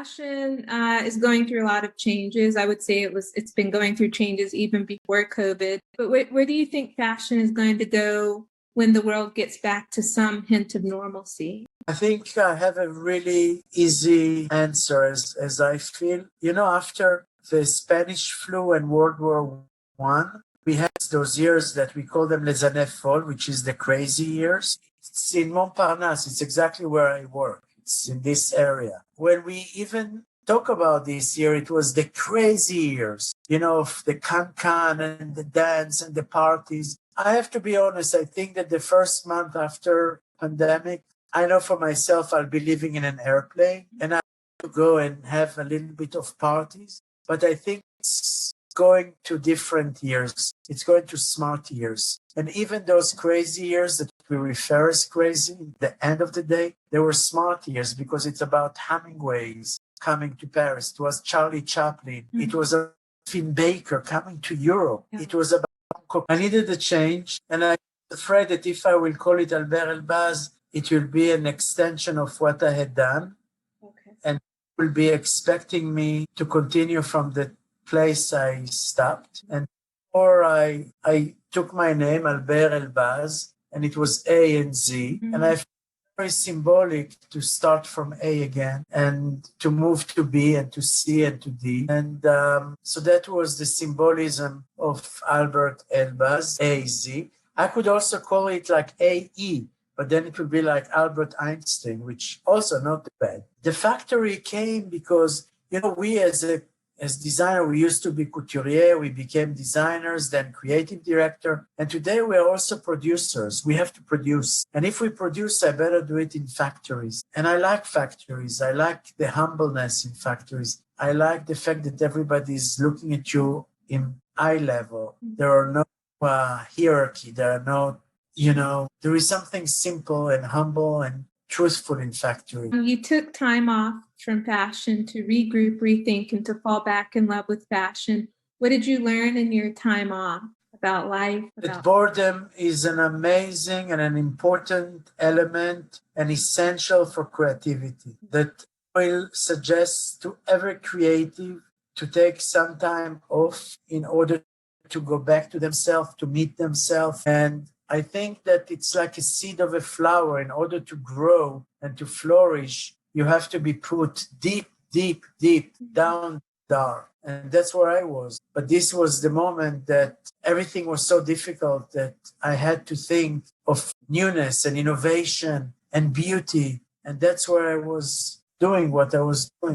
fashion is going through a lot of changes. I would say it's been going through changes even before COVID. But where do you think fashion is going to go when the world gets back to some hint of normalcy? I think I have a really easy answer as I feel. After the Spanish flu and World War One, we had those years that we call them les années folles, which is the crazy years. It's in Montparnasse. It's exactly where I work. It's in this area. When we even talk about this year, it was the crazy years, of the can and the dance and the parties. I have to be honest, I think that the first month after pandemic, I know for myself, I'll be living in an airplane and I have to go and have a little bit of parties. But I think it's going to different years. It's going to smart years. And even those crazy years that we refer as crazy, at the end of the day, they were smart years because it's about Hemingway's coming to Paris. It was Charlie Chaplin. Mm-hmm. It was Finn Baker coming to Europe. Yeah. It was about I needed a change. And I'm afraid that if I will call it Alber Elbaz, it will be an extension of what I had done. Okay. And will be expecting me to continue from the place I stopped. And or I took my name, Alber Elbaz, and it was A and Z. Mm-hmm. And I felt very symbolic to start from A again and to move to B and to C and to D. And so that was the symbolism of Alber Elbaz, A-Z. I could also call it like A-E, but then it would be like Albert Einstein, which also not bad. The factory came because, we as designer, we used to be couturier, we became designers, then creative director. And today we are also producers. We have to produce. And if we produce, I better do it in factories. And I like factories. I like the humbleness in factories. I like the fact that everybody is looking at you in eye level. There are no hierarchy. There are no, there is something simple and humble and truthful in factory. You took time off from fashion to regroup, rethink, and to fall back in love with fashion. What did you learn in your time off about life? That boredom is an amazing and an important element and essential for creativity. That will suggest to every creative to take some time off in order to go back to themselves, to meet themselves. And I think that it's like a seed of a flower. In order to grow and to flourish, you have to be put deep, deep, deep down dark. And that's where I was. But this was the moment that everything was so difficult that I had to think of newness and innovation and beauty. And that's where I was doing what I was doing.